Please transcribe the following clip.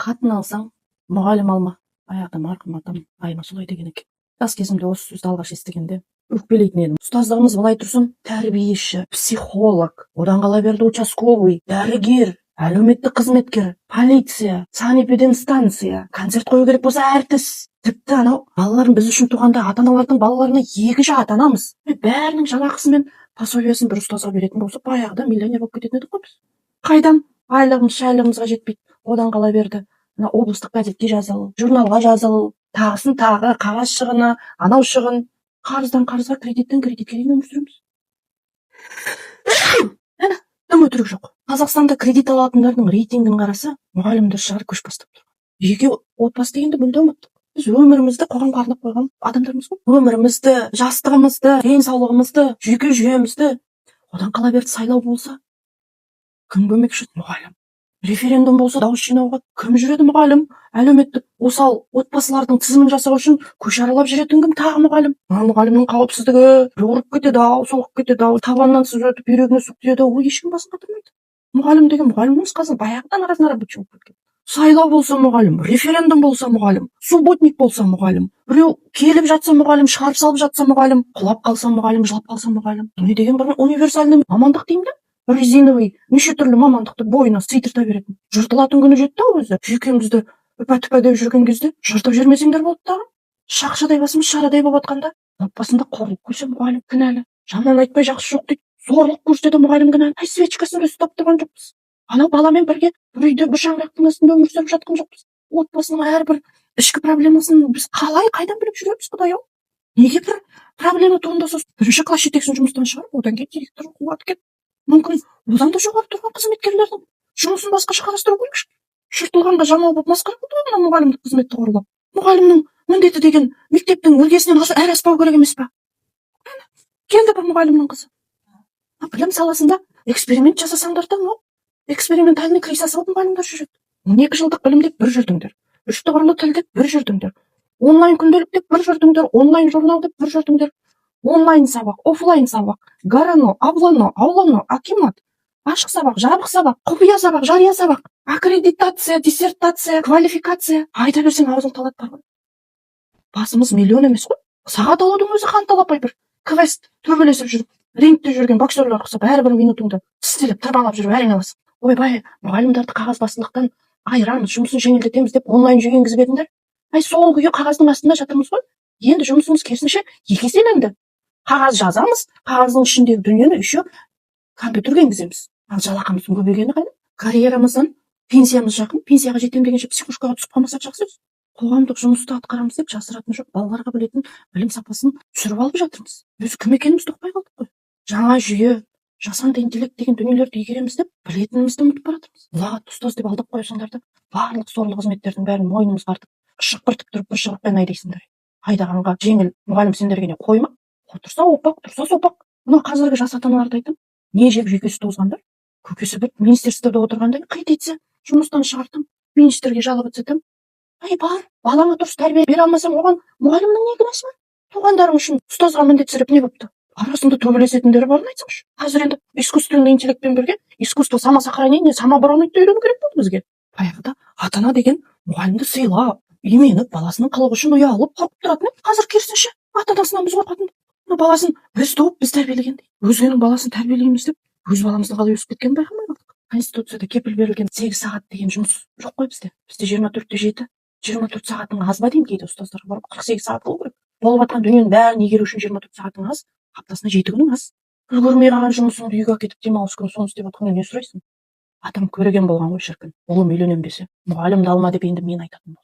Қатын алсаң, мұғалім алма. Баяғыда марқұм атам айма солай деген екен. Жас кезімде осы сөзді алғаш естігенде өкпелейтін едім. Ұстаздығымыз былай тұрсын, тәрбиеші, психолог, одан қала берді участковый, дәрігер, әлеуметтік қызметкер, полиция, санэпидемстанция, концерт қою керек болса әртіс. Тіпті анау балаларын біз үшін туғанда ата-аналардың балаларына екінші ата-анамыз. Бәрінің жалақысы мен пособиясын бір ұстазға беретін болса, баяғыда миллионер болып кететін едік қой біз. Қайдан айлығымыз шайлығымызға жетпейді. Одан қала берді облыстық газетке жазыл, журналға жазыл, тағысын тағы, қағаз шығыны, анау шығын, қарыздан қарызға, кредиттен кредитке дейін өмір сүреміз. Дым өтірік жоқ. Қазақстанда кредит алатындардың рейтингін қараса, мұғалімдер шығар көш бастап тұр. Жеке отбасы дегенді мүлде ұмыттық. Біз өмірімізді қоғамға арнап қойған адамдармыз ғой. Өмірімізді, жастығымызды, денсаулығымызды, жүйке жүйемізді одан қала берді сайлау болса, кім көмекші? Мұғалім. Референдум болса дауыс жинауға кім жүреді? Мұғалім. Әлеуметтік осал отбасылардың тізімін жасау үшін көше аралап жүретін кім? Тағы мұғалім. Мұғалімнің қауіпсіздігі ұрып кетеді ау, соғып кетеді ау, табаннан сыз өтіп бүйрегіне сұқ тиеді ау, ешкім басын қатырмайды. Мұғалім деген мұғаліміміз қазір баяғыдан рабочий болып кеткен. Сайлау болса мұғалім, референдум болса мұғалім, субботник болса мұғалім, біреу келіп жатса мұғалім, шығарып салып жатса мұғалім, құлап қалса мұғалім, жылап қалса мұғалім. Не деген бір универсальный мамандық деймін да? Резиновый, неше түрлі мамандықты бойына сыйдырта беретін. Жыртылатын күні жетті ау өзі. Жүйкемізді үпә-түпә деп жүрген кезде жыртып жібермесеңдер болды дағы. Шақшадай басымыз шарадай болып жатқанда, отбасында қорлық көрсе мұғалім кінәлі. Жаман айтпай жақсы жоқ дейді. Зорлық көрсетеді мұғалім кінәлі. Ай, свечкасын біз ұстап тұрған жоқпыз. Анау баламен бірге бір үйде бір шаңырақтың астында өмір сүріп жатқан жоқпыз. Отбасының әрбір ішкі проблемасын біз қайдан біліп жүреміз, Құдай-ау? Неге бір проблема туындаса, бірінші класс жетекшісін жұмыстан шығарып, одан кейін директор қуат кет. Мүмкін одан да жоғары тұрған қызметкерлердің жұмысын басқаша қарастыру керек. Жыртылғанға жамау болып масқара қылды ана мұғалімдік қызметті қорлап. Мұғалімнің міндеті деген мектептің іргесінен әрі аспау керек емес пе? Келді бір мұғалімнің қызы. Білім саласында эксперимент жасасаңдар да, экспериментальный кризис алып мұғалімдер жүреді. 12 жылдық білімдеп бір жүрдіңдер. 3 тұғырлы тілдеп бір жүрдіңдер. Онлайн күнделік деп бір жүрдіңдер. Онлайн журнал деп бір жүрдіңдер. Онлайн сабақ, офлайн сабақ, гарано, аулано, аулано, акимат, ашық сабақ, жабық сабақ, құпия сабақ, жария сабақ, аккредитация, диссертация, квалификация. Айта берсең аузың талат бар ғой. Басымыз миллион емес қой. Сағат алудың өзі қан талапай бір квест төбелесіп жүріп, рингте жүрген боксерлер ұқсап, әрбір минутыңды тістелеп тырбалап жүріп әрең аласың. Ойбай, мұғалімдерді қағазбастылықтан айырамыз, жұмысын жеңілдетеміз деп онлайн жүйе енгізіп едіңдер. Ай, сол күйі қағаздың астында жатырмыз ғой. Енді жұмысымыз керісінше екі еселенді. Қағаз жазамыз, қағаздың ішіндегі дүниені еще компьютерге енгіземіз. Ал жалақымыздың көбейгені қайда? Карьерамыздан пенсиямыз жақын, пенсияға жетем дегенше психушкаға түсіп қалмасақ жақсы. Қоғамдық жұмысты атқарамыз деп жасыратын жоқ, балаларға білетін білім сапасын түсіріп алып жатырмыз. Біз кім екенімізді ұқпай қалдық қой. Жаңа жүйе, жасанды интеллект деген дүниелерді игереміз деп білетінімізді ұмытып бара жатырмыз. Ұлағатты ұстаз деп алдап қойсаңдар да, барлық сорлы қызметтердің бәрін мойнымызға артып, шықпыртып тұрып бір шығыртпен айдайсыңдар. Айдағанға жеңіл мұғалім сендерге не қойма. Отырса опақ, тұрса сопақ. Мына қазіргі жас ата-аналарды айтам. Не жеп жүйкесі тозғандар? Көкесі бір министерствода отырғанда қит етсе, жұмыстан шығартым, министрге жалобы түсетім. Ай бар, балаңа дұрыс тәрбие бере алмасам, оған мұғалімнің не кінәсі бар? Туғандарың үшін ұстазға міндеттесіріп не бопты? Арасында төбелесетіндері барын айтсаңшы. Қазір енді искусственный интеллектпен бірге искусство самосохранения, самообороны үйрену керек болды бізге. Баяғыда ата-ана деген мұғалімді сыйлап, именіп, баласының қылығы үшін ұялып, қорқып тұратын. Қазір керісінше ата-анасынан біз қорқатын. Баласын біз туып, біз тәрбиелегендей. Өзгенің баласын тәрбиелейміз деп, өз баламыздың қалай өсіп кеткенін байқамай қалдық. Конституцияда кепіл берілген 8 сағат деген жұмыс жоқ қой бізде. Бізде 24-те 7, 24 сағаттың аз ба деймін кейде ұстаздарға барып, 48 сағат болу керек. Болып жатқан дүниенің бәрін игеру үшін 24 сағаттың аз, аптасына 7 күнің аз. Үлгермей қалған жұмысыңды үйге әкетіп демалыс күні соны істеп жатқаннан не сұрайсың? Атам көреген болған ғой шіркін. Ұлым үйленем десе, мұғалімді алма деп енді мен айтатын